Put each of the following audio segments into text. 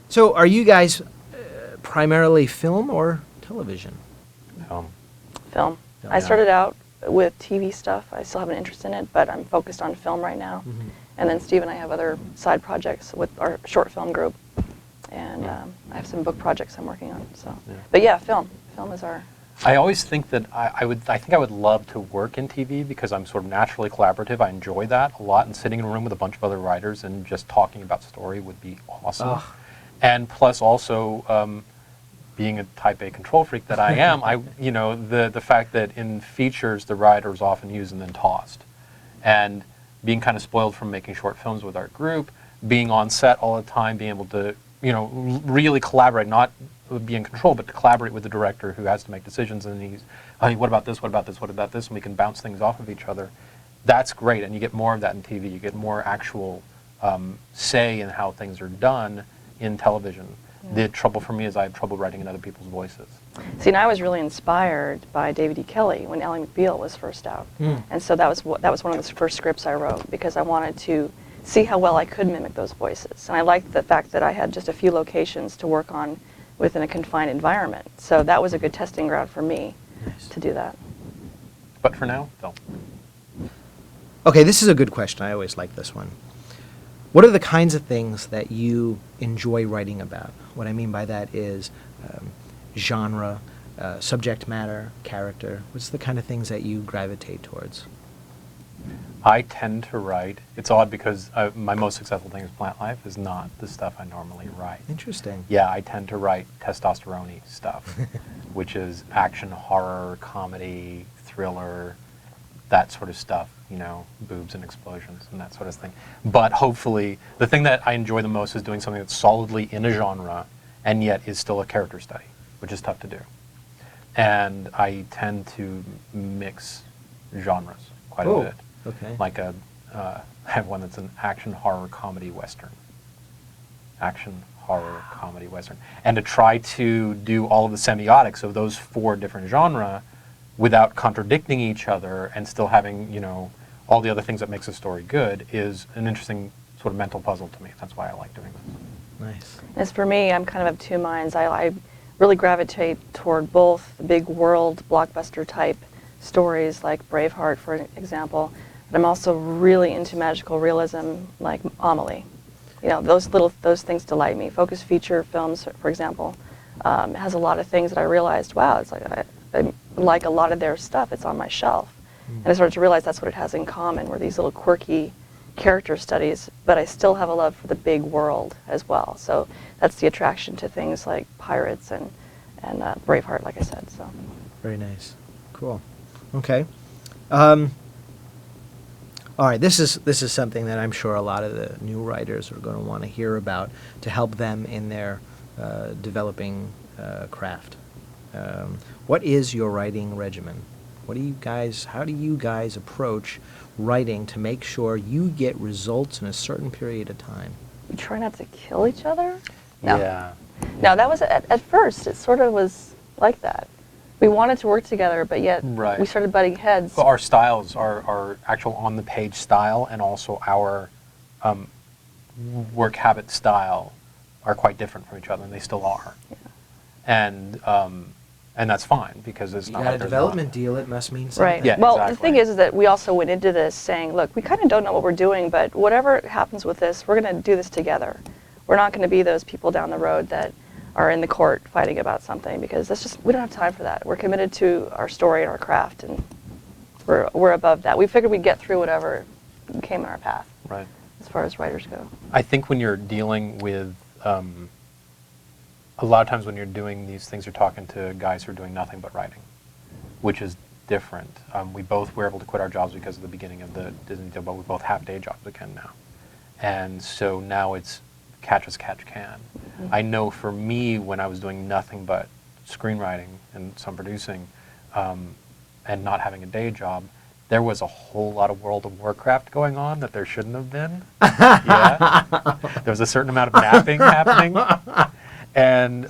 So are you guys primarily film or television? Film. Film. Yeah. I started out with TV stuff. I still have an interest in it, but I'm focused on film right now. Mm-hmm. And then Steve and I have other side projects with our short film group. And I have some book projects I'm working on. So, But yeah, film. Film is our... I always think that I think I would love to work in TV because I'm sort of naturally collaborative. I enjoy that a lot, and sitting in a room with a bunch of other writers and just talking about story would be awesome. Oh. And plus also, being a type A control freak that I am, the fact that in features the writer is often used and then tossed, and being kind of spoiled from making short films with our group, being on set all the time, being able to really collaborate, not be in control, but to collaborate with the director who has to make decisions, and he's, hey, what about this, what about this, what about this, and we can bounce things off of each other. That's great, and you get more of that in TV. You get more actual say in how things are done in television. The trouble for me is I have trouble writing in other people's voices. See, and I was really inspired by David E. Kelly when Ally McBeal was first out. And so that was one of the first scripts I wrote, because I wanted to see how well I could mimic those voices. And I liked the fact that I had just a few locations to work on within a confined environment. So that was a good testing ground for me to do that. But for now, film. Okay, this is a good question. I always like this one. What are the kinds of things that you enjoy writing about? What I mean by that is genre, subject matter, character. What's the kind of things that you gravitate towards? I tend to write, it's odd because my most successful thing is Plant Life is not the stuff I normally write. Interesting. Yeah, I tend to write testosterone-y stuff, which is action, horror, comedy, thriller, that sort of stuff, boobs and explosions and that sort of thing. But hopefully, the thing that I enjoy the most is doing something that's solidly in a genre and yet is still a character study, which is tough to do. And I tend to mix genres quite a bit. Okay. Like I have one that's an action, horror, comedy, western. Action, horror, comedy, western. And to try to do all of the semiotics of those 4 different genres without contradicting each other and still having, all the other things that makes a story good is an interesting sort of mental puzzle to me. That's why I like doing this. Nice. As for me, I'm kind of two minds. I really gravitate toward both the big world blockbuster type stories like Braveheart, for example, but I'm also really into magical realism like Amelie. Those things delight me. Focus feature films, for example, has a lot of things that I realized, wow, it's like I like a lot of their stuff. It's on my shelf. And I started to realize that's what it has in common, were these little quirky character studies, but I still have a love for the big world as well. So that's the attraction to things like Pirates and Braveheart, like I said. So. Very nice. Cool. Okay. All right. This is something that I'm sure a lot of the new writers are going to want to hear about to help them in their developing craft. What is your writing regimen? How do you guys approach writing to make sure you get results in a certain period of time? We try not to kill each other? No. Yeah. No, that was at first. It sort of was like that. We wanted to work together, but yet we started butting heads. Well, our styles, our actual on-the-page style and also our work habit style are quite different from each other, and they still are. Yeah. And that's fine, because it's not you got a development deal, it must mean something. Right. Yeah, well, exactly. The thing is that we also went into this saying, look, we kind of don't know what we're doing, but whatever happens with this, we're going to do this together. We're not going to be those people down the road that are in the court fighting about something, because we don't have time for that. We're committed to our story and our craft, and we're above that. We figured we'd get through whatever came in our path. Right. As far as writers go. I think when you're dealing with a lot of times when you're doing these things, you're talking to guys who are doing nothing but writing, which is different. We both were able to quit our jobs because of the beginning of the Disney deal, but we both have day jobs again now. And so now it's catch as catch can. Mm-hmm. I know for me, when I was doing nothing but screenwriting and some producing and not having a day job, there was a whole lot of World of Warcraft going on that there shouldn't have been. Yeah. There was a certain amount of napping happening. And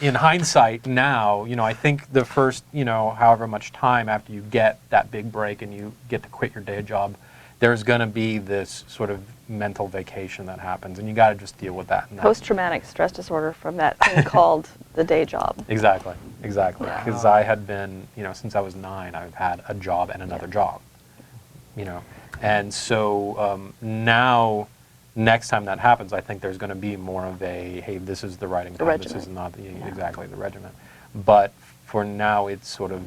in hindsight now, I think the first, however much time after you get that big break and you get to quit your day job, there's going to be this sort of mental vacation that happens, and you got to just deal with that. Post-traumatic stress disorder from that thing called the day job. Exactly. Yeah. Because I had been, since I was 9, I've had a job and another job, And so now, next time that happens, I think there's going to be more of a, hey, this is the writing time, this is not exactly the regimen. But for now, it's sort of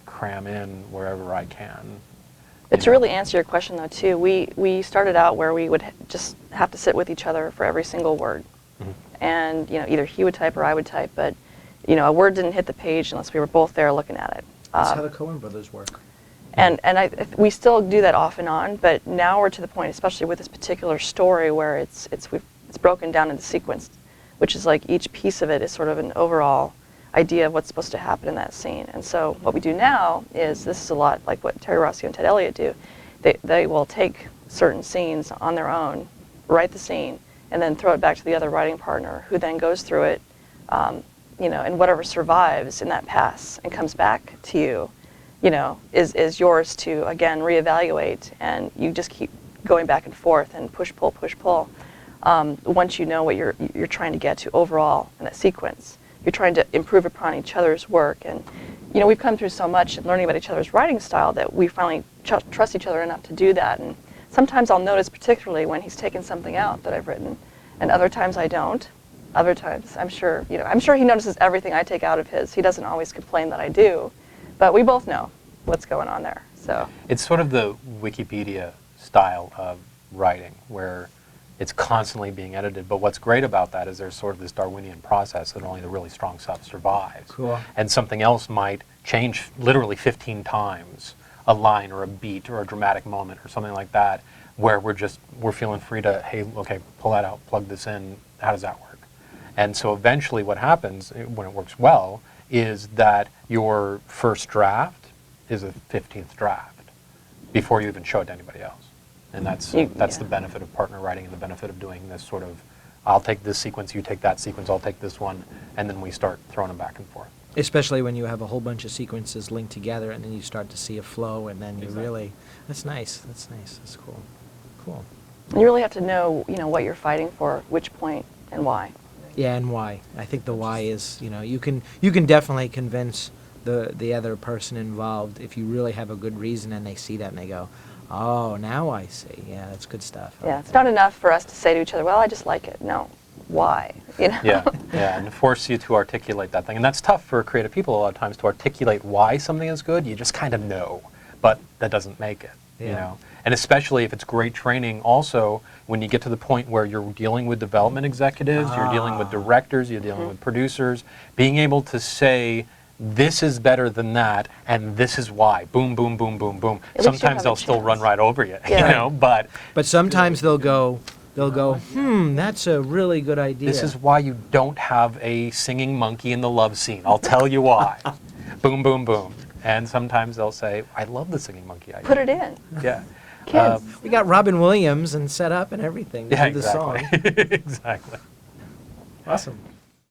cram in wherever I can. But to really answer your question, though, too, we started out where we would just have to sit with each other for every single word. Mm-hmm. And, either he would type or I would type, but, a word didn't hit the page unless we were both there looking at it. That's how the Coen brothers work. And we still do that off and on, but now we're to the point, especially with this particular story, where it's broken down into sequence, which is like each piece of it is sort of an overall idea of what's supposed to happen in that scene. And so what we do now is, this is a lot like what Terry Rossio and Ted Elliott do. They will take certain scenes on their own, write the scene, and then throw it back to the other writing partner, who then goes through it, and whatever survives in that pass and comes back to you, is yours to, again, reevaluate, and you just keep going back and forth and push, pull. Once you know what you're trying to get to overall in that sequence, you're trying to improve upon each other's work. And, we've come through so much in learning about each other's writing style that we finally trust each other enough to do that. And sometimes I'll notice, particularly when he's taken something out that I've written, and other times I don't. Other times, I'm sure he notices everything I take out of his. He doesn't always complain that I do, but we both know what's going on there. So it's sort of the Wikipedia style of writing, where it's constantly being edited. But what's great about that is there's sort of this Darwinian process that only the really strong stuff survives. Cool. And something else might change literally 15 times, a line or a beat or a dramatic moment or something like that, where we're feeling free to, hey, okay, pull that out, plug this in, how does that work? And so eventually what happens, when it works well, is that your first draft is a 15th draft before you even show it to anybody else. And that's the benefit of partner writing, and the benefit of doing this sort of, I'll take this sequence, you take that sequence, I'll take this one, and then we start throwing them back and forth. Especially when you have a whole bunch of sequences linked together, and then you start to see a flow, and then you really, that's nice, that's cool. You really have to know, what you're fighting for, which point, and why. Yeah, and why. I think the why is, you can definitely convince the other person involved if you really have a good reason, and they see that and they go, oh, now I see. Yeah, that's good stuff. Yeah, it's not enough for us to say to each other, well, I just like it. No, why? Yeah, and force you to articulate that thing. And that's tough for creative people a lot of times, to articulate why something is good. You just kind of know, but that doesn't make it, And especially if it's great training also, when you get to the point where you're dealing with development executives, you're dealing with directors, you're dealing with producers, being able to say, this is better than that, and this is why. Boom, boom, boom, boom, boom. Sometimes they'll still run right over you, but sometimes they'll go, that's a really good idea. This is why you don't have a singing monkey in the love scene. I'll tell you why. Boom, boom, boom. And sometimes they'll say, I love the singing monkey idea. Put it in. Yeah. Kids. We got Robin Williams and set up and everything to do the song. Exactly. Awesome.